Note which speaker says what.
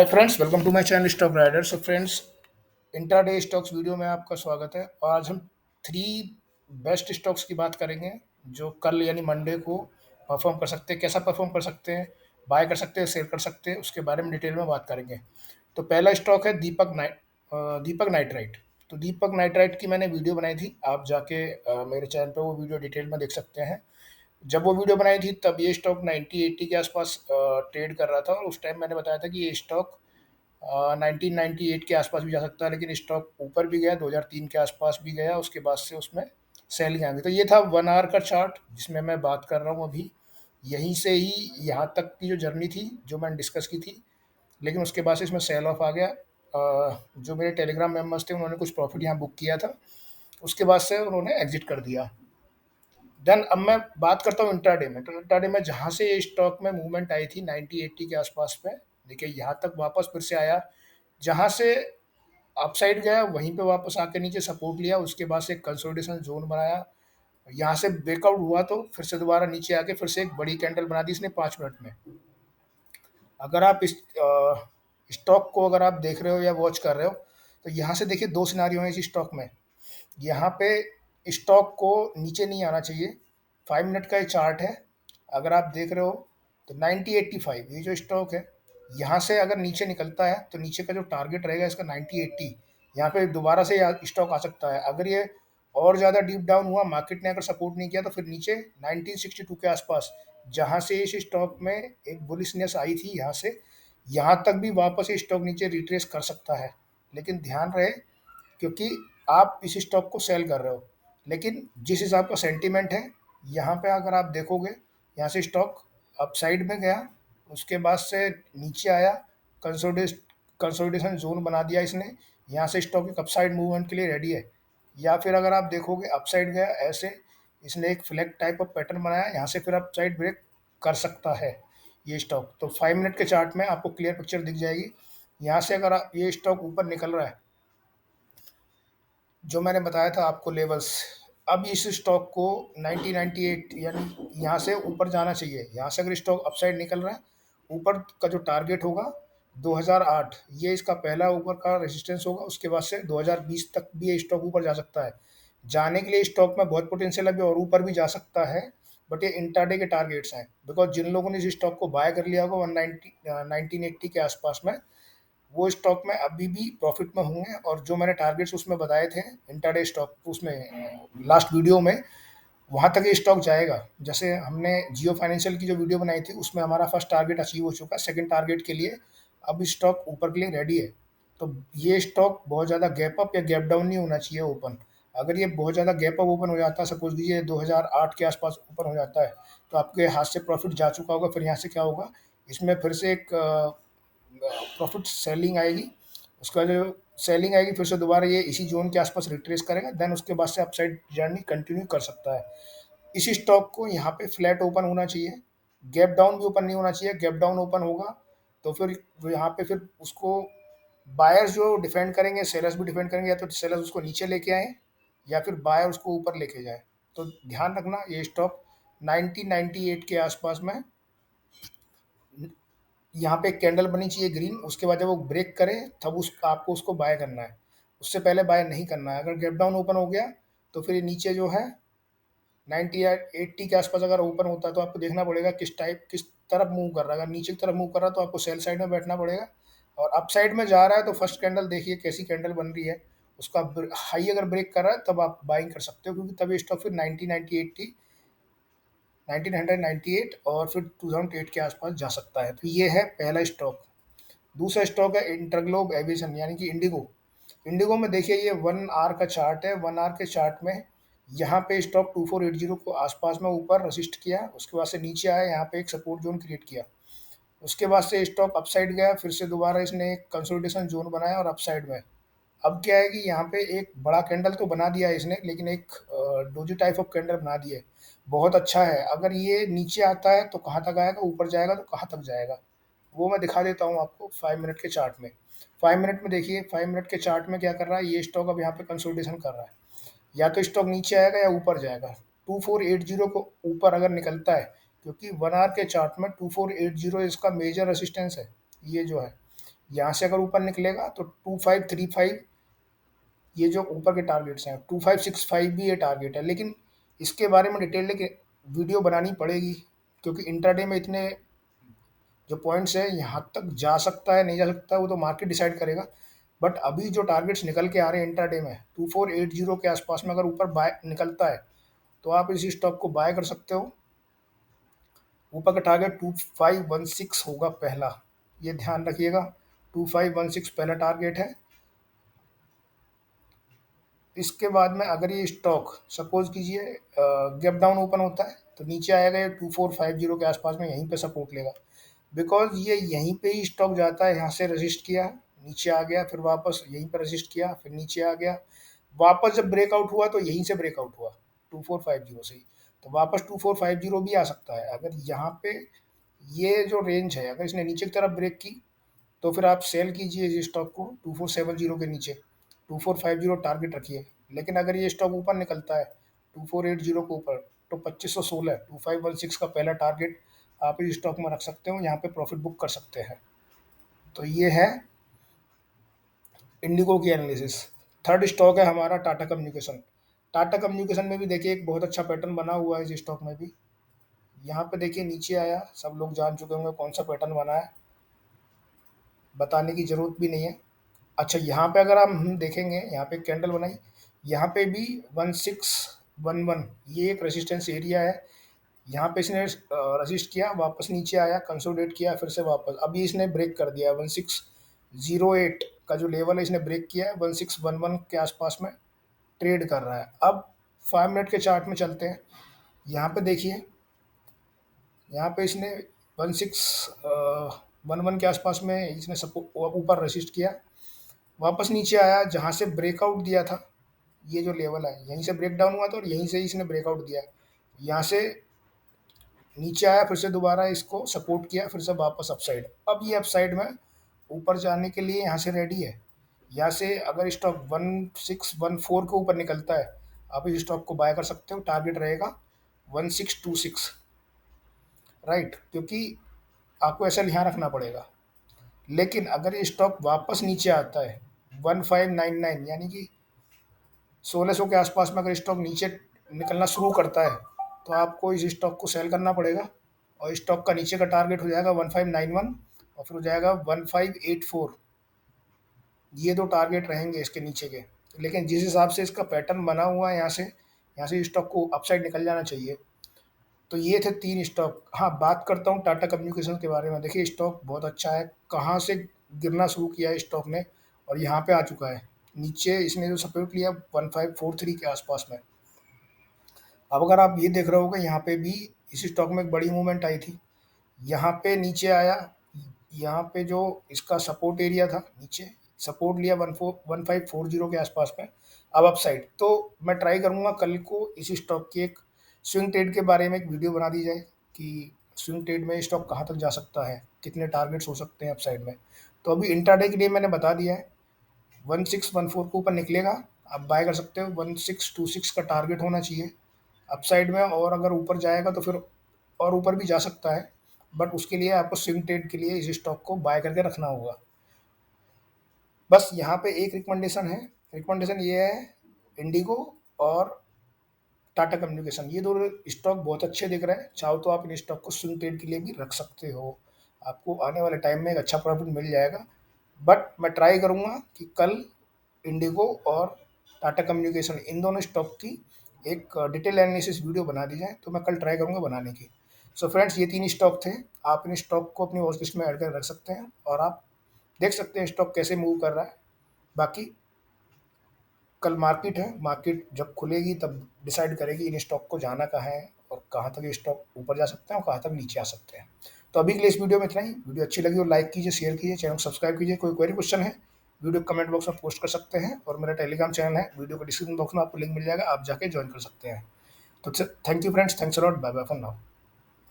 Speaker 1: Hi friends, welcome to my channel Stock Rider. So friends, intraday stocks video में आपका स्वागत है। और आज हम थ्री बेस्ट स्टॉक्स की बात करेंगे जो कल यानी मंडे को परफॉर्म कर सकते हैं। कैसा परफॉर्म कर सकते हैं, बाय कर सकते हैं, सेल कर सकते हैं, उसके बारे में डिटेल में बात करेंगे। तो पहला स्टॉक है दीपक नाइट्राइट। तो दीपक नाइट्राइट की मैंने वीडियो बनाई थी, आप जाके मेरे चैनल पे वो वीडियो डिटेल में देख सकते हैं। जब वो वीडियो बनाई थी तब ये स्टॉक 90-80 के आसपास ट्रेड कर रहा था, और उस टाइम मैंने बताया था कि ये स्टॉक 1998 के आसपास भी जा सकता है, लेकिन स्टॉक ऊपर भी गया, 2003 के आसपास भी गया, उसके बाद से उसमें सेलिंग आ गई। तो ये था 1 आवर का चार्ट जिसमें मैं बात कर रहा हूँ अभी। यहीं से ही यहाँ तक की जो जर्नी थी जो मैंने डिस्कस की थी, लेकिन उसके बाद से इसमें सेल ऑफ आ गया। जो मेरे टेलीग्राम मेंबर्स थे उन्होंने कुछ प्रॉफिट यहाँ बुक किया था, उसके बाद से उन्होंने एग्जिट कर दिया। देन अब मैं बात करता हूँ इंट्राडे में। तो इंट्राडे में जहाँ से ये स्टॉक में मूवमेंट आई थी 90-80 के आसपास में, देखिए यहाँ तक वापस फिर से आया। जहाँ से अपसाइड गया वहीं पे वापस आके नीचे सपोर्ट लिया, उसके बाद से एक कंसोलिडेशन जोन बनाया। यहाँ से ब्रेकआउट हुआ तो फिर से दोबारा नीचे आके फिर से एक बड़ी कैंडल बना दी इसने 5 मिनट में। अगर आप इस स्टॉक को अगर आप देख रहे हो या वॉच कर रहे हो, तो यहाँ से देखिए दो सिनारियो हैं इस स्टॉक में। यहाँ पे स्टॉक को नीचे नहीं आना चाहिए। 5 मिनट का ये चार्ट है, अगर आप देख रहे हो तो 9085 ये जो स्टॉक है, यहाँ से अगर नीचे निकलता है तो नीचे का जो टारगेट रहेगा इसका 9080। यहाँ पे दोबारा से स्टॉक आ सकता है। अगर ये और ज़्यादा डीप डाउन हुआ, मार्केट ने अगर सपोर्ट नहीं किया, तो फिर नीचे 1962 के आसपास, जहाँ से इस स्टॉक में एक बुलिशनेस आई थी, यहाँ से यहाँ तक भी वापस ये स्टॉक नीचे रिट्रेस कर सकता है। लेकिन ध्यान रहे, क्योंकि आप इस स्टॉक को सेल कर रहे हो, लेकिन जिस हिसाब का सेंटीमेंट है, यहाँ पे अगर आप देखोगे, यहाँ से स्टॉक अपसाइड में गया, उसके बाद से नीचे आया, कंसोलिडेश कंसोलिडेशन जोन बना दिया इसने। यहाँ से स्टॉक एक अपसाइड मूवमेंट के लिए रेडी है। या फिर अगर आप देखोगे अपसाइड गया ऐसे, इसने एक फ्लैग टाइप ऑफ पैटर्न बनाया, यहाँ से फिर अपसाइड ब्रेक कर सकता है ये स्टॉक। तो 5 मिनट के चार्ट में आपको क्लियर पिक्चर दिख जाएगी। यहाँ से अगर ये स्टॉक ऊपर निकल रहा है, जो मैंने बताया था आपको लेवल्स, अब इस स्टॉक को 1998 यानी यहाँ से ऊपर जाना चाहिए। यहाँ से अगर स्टॉक अपसाइड निकल रहा है, ऊपर का जो टारगेट होगा 2008, ये इसका पहला ऊपर का रेजिस्टेंस होगा। उसके बाद से 2020 तक भी ये स्टॉक ऊपर जा सकता है। जाने के लिए स्टॉक में बहुत पोटेंशियल अभी और ऊपर भी जा सकता है, बट ये इंट्राडे के टारगेट्स हैं। बिकॉज जिन लोगों ने इस स्टॉक को बाय कर लिया होगा 190 1980 के आसपास में, वो स्टॉक में अभी भी प्रॉफिट में होंगे। और जो मैंने टारगेट्स उसमें बताए थे इंट्राडे स्टॉक उसमें लास्ट वीडियो में, वहाँ तक ये स्टॉक जाएगा। जैसे हमने जियो फाइनेंशियल की जो वीडियो बनाई थी उसमें हमारा फर्स्ट टारगेट अचीव हो चुका है, सेकंड टारगेट के लिए अब स्टॉक ऊपर के लिए रेडी है। तो ये स्टॉक बहुत ज़्यादा गैप अप या गैप डाउन नहीं होना चाहिए ओपन। अगर ये बहुत ज़्यादा गैप अप ओपन हो जाता है, सपोज कीजिए 2008 के आसपास ओपन हो जाता है, तो आपके हाथ से प्रॉफिट जा चुका होगा। फिर यहाँ से क्या होगा, इसमें फिर से एक प्रॉफिट सेलिंग आएगी। उसका जो सेलिंग आएगी, फिर से दोबारा ये इसी जोन के आसपास रिट्रेस करेगा, देन उसके बाद से अपसाइड जर्नी कंटिन्यू कर सकता है। इस स्टॉक को यहाँ पे फ्लैट ओपन होना चाहिए, गैप डाउन भी ओपन नहीं होना चाहिए। गैप डाउन ओपन होगा तो फिर वो यहाँ पे फिर उसको बायर्स जो डिफेंड करेंगे, सेलर्स भी डिफेंड करेंगे। या तो सेलर्स उसको नीचे लेके आए, या फिर बायर उसको ऊपर लेके जाए। तो ध्यान रखना, ये स्टॉक 1998 के आसपास में यहाँ पे एक कैंडल बनी चाहिए ग्रीन। उसके बाद जब वो ब्रेक करे तब आपको उसको बाय करना है, उससे पहले बाय नहीं करना है। अगर गैप डाउन ओपन हो गया तो फिर ये नीचे जो है 90 या 80 के आसपास अगर ओपन होता है, तो आपको देखना पड़ेगा किस तरफ मूव कर रहा है। अगर नीचे की तरफ मूव कर रहा है तो आपको सेल साइड में बैठना पड़ेगा। और अप साइड में जा रहा है तो फर्स्ट कैंडल देखिए कैसी कैंडल बन रही है, उसका हाई अगर ब्रेक कर रहा है तब आप बाइंग कर सकते हो, क्योंकि तब ये स्टॉक फिर 1998 की 1998 और फिर 2008 के आसपास जा सकता है। तो ये है पहला स्टॉक। दूसरा स्टॉक है इंटरग्लोब एविएशन यानी कि इंडिगो। इंडिगो में देखिए ये 1 आवर का चार्ट है। 1 आवर के चार्ट में यहाँ पे स्टॉक 2480 को आसपास में ऊपर रजिस्ट किया, उसके बाद से नीचे आया, यहाँ पे एक सपोर्ट जोन क्रिएट किया। उसके बाद से स्टॉक अपसाइड गया, फिर से दोबारा इसने एक कंसोलिडेशन जोन बनाया और अपसाइड में। अब क्या है कि यहाँ पे एक बड़ा कैंडल तो बना दिया है इसने, लेकिन एक डोजी टाइप ऑफ कैंडल बना दिया है। बहुत अच्छा है। अगर ये नीचे आता है तो कहाँ तक आएगा, ऊपर जाएगा तो कहाँ तक जाएगा, वो मैं दिखा देता हूँ आपको 5 मिनट के चार्ट में। 5 मिनट में देखिए, 5 मिनट के चार्ट में क्या कर रहा है, ये स्टॉक अब यहाँ पे कंसोलिडेशन कर रहा है। या तो स्टॉक नीचे आएगा या ऊपर जाएगा। 2480 को ऊपर अगर निकलता है, क्योंकि 1 आवर के चार्ट में 2480 इसका मेजर रेसिस्टेंस है, ये जो है यहाँ से अगर ऊपर निकलेगा तो 2535, ये जो ऊपर के टारगेट्स हैं, 2565 भी ये टारगेट है, लेकिन इसके बारे में डिटेल वीडियो बनानी पड़ेगी, क्योंकि इंट्राडे में इतने जो पॉइंट्स है यहाँ तक जा सकता है नहीं जा सकता है वो तो मार्केट डिसाइड करेगा। बट अभी जो टारगेट्स निकल के आ रहे हैं इंट्राडे में 2480 के आसपास में अगर ऊपर बाय निकलता है तो आप इसी स्टॉक को बाय कर सकते हो। ऊपर का टारगेट 2516 होगा पहला, ये ध्यान रखिएगा। 2516 पहला टारगेट है। इसके बाद में अगर ये स्टॉक सपोज कीजिए गैप डाउन ओपन होता है तो नीचे आएगा, ये 2450 के आसपास में यहीं पे सपोर्ट लेगा, बिकॉज ये यहीं पे ही स्टॉक जाता है। यहाँ से रजिस्ट किया, नीचे आ गया, फिर वापस यहीं पर रजिस्ट किया, फिर नीचे आ गया, वापस जब ब्रेकआउट हुआ तो यहीं से ब्रेकआउट हुआ 2450 से ही, तो वापस 2450 भी आ सकता है। अगर यहाँ पे ये जो रेंज है अगर इसने नीचे की तरफ ब्रेक की तो फिर आप सेल कीजिए इस स्टॉक को 2470 के नीचे, 2450 टारगेट रखिए। लेकिन अगर ये स्टॉक ऊपर निकलता है 2480 के ऊपर तो 2516 2516 का पहला टारगेट आप इस स्टॉक में रख सकते हो, यहाँ पे प्रॉफिट बुक कर सकते हैं। तो ये है इंडिगो की एनालिसिस। थर्ड स्टॉक है हमारा टाटा कम्युनिकेशन। टाटा कम्युनिकेशन में भी देखिए एक बहुत अच्छा पैटर्न बना हुआ है इस स्टॉक में भी। यहाँ पे देखिए नीचे आया, सब लोग जान चुके होंगे कौन सा पैटर्न बना है, बताने की ज़रूरत भी नहीं है। अच्छा, यहाँ पे अगर हम देखेंगे, यहाँ पे कैंडल बनाई, यहाँ पे भी 1611 ये एक रेजिस्टेंस एरिया है। यहाँ पे इसने रजिस्ट किया, वापस नीचे आया, कंसोलिडेट किया, फिर से वापस अभी इसने ब्रेक कर दिया 1608 का जो लेवल है इसने ब्रेक किया है। 1611 के आसपास में ट्रेड कर रहा है। अब 5 मिनट के चार्ट में चलते हैं। यहाँ पे देखिए, यहाँ पे इसने 1611 के आसपास में इसने ऊपर रजिस्ट किया, वापस नीचे आया, जहाँ से ब्रेकआउट दिया था, ये जो लेवल है यहीं से ब्रेक डाउन हुआ था और यहीं से ही इसने ब्रेकआउट दिया। यहाँ से नीचे आया, फिर से दोबारा इसको सपोर्ट किया, फिर से वापस अपसाइड। अब ये अपसाइड में ऊपर जाने के लिए यहाँ से रेडी है। यहाँ से अगर स्टॉक 1614 के ऊपर निकलता है आप इस स्टॉक को बाय कर सकते हो। टारगेट रहेगा 1626, राइट, क्योंकि आपको ऐसा ध्यान रखना पड़ेगा। लेकिन अगर ये स्टॉक वापस नीचे आता है 1599 यानी कि 1600 के आसपास में अगर स्टॉक नीचे निकलना शुरू करता है तो आपको इस स्टॉक को सेल करना पड़ेगा, और स्टॉक का नीचे का टारगेट हो जाएगा 1591 और फिर हो जाएगा 1584। ये दो टारगेट रहेंगे इसके नीचे के। लेकिन जिस हिसाब से इसका पैटर्न बना हुआ है, यहाँ से स्टॉक को अपसाइड निकल जाना चाहिए। तो ये थे 3 स्टॉक। हाँ, बात करता हूँ टाटा कम्युनिकेशन के बारे में। देखिए स्टॉक बहुत अच्छा है, कहाँ से गिरना शुरू किया है स्टॉक ने और यहाँ पे आ चुका है। नीचे इसने जो सपोर्ट लिया 1543 के आसपास में। अब अगर आप ये देख रहे होगे, यहाँ पे भी इस स्टॉक में एक बड़ी मूवमेंट आई थी, यहाँ पे नीचे आया, यहाँ पे जो इसका सपोर्ट एरिया था, नीचे सपोर्ट लिया 1540 के आसपास में। अब अपसाइड तो मैं ट्राई करूँगा कल को इसी स्टॉक की एक स्विंग ट्रेड के बारे में एक वीडियो बना दी जाए कि स्विंग ट्रेड में स्टॉक कहाँ तक जा सकता है, कितने टारगेट्स हो सकते हैं अपसाइड में। तो अभी इंट्राडे के लिए मैंने बता दिया है, 1614 के ऊपर निकलेगा आप बाय कर सकते हो, 1626 का टारगेट होना चाहिए अपसाइड में, और अगर ऊपर जाएगा तो फिर और ऊपर भी जा सकता है। बट उसके लिए आपको स्विंग ट्रेड के लिए इस स्टॉक को बाय करके रखना होगा। बस यहाँ पे एक रिकमेंडेशन है, रिकमेंडेशन ये है, इंडिगो और टाटा कम्युनिकेशन ये दोनों स्टॉक बहुत अच्छे दिख रहे हैं। चाहो तो आप इन स्टॉक को स्विंग ट्रेड के लिए भी रख सकते हो, आपको आने वाले टाइम में एक अच्छा प्रॉफिट मिल जाएगा। बट मैं ट्राई करूँगा कि कल इंडिगो और टाटा कम्युनिकेशन इन दोनों स्टॉक की एक डिटेल एनालिसिस वीडियो बना दी जाए, तो मैं कल ट्राई करूँगा बनाने की। सो फ्रेंड्स, ये 3 स्टॉक थे, आप इन स्टॉक को अपनी वॉच लिस्ट में ऐड कर रख सकते हैं और आप देख सकते हैं स्टॉक कैसे मूव कर रहा है। बाकी कल मार्केट है, मार्केट जब खुलेगी तब डिसाइड करेगी इन स्टॉक को जाना कहाँ है और कहाँ तक ये स्टॉक ऊपर जा सकते हैं और कहाँ तक नीचे आ सकते हैं। तो अभी के लिए इस वीडियो में इतना ही। वीडियो अच्छी लगी हो लाइक कीजिए, शेयर कीजिए, चैनल को सब्सक्राइब कीजिए। कोई क्वेरी क्वेश्चन है वीडियो कमेंट बॉक्स में पोस्ट कर सकते हैं, और मेरा टेलीग्राम चैनल है, वीडियो को डिस्क्रिप्शन बॉक्स में आपको लिंक मिल जाएगा, आप जाके ज्वाइन कर सकते हैं। तो thank you friends, thanks a lot, bye bye for now.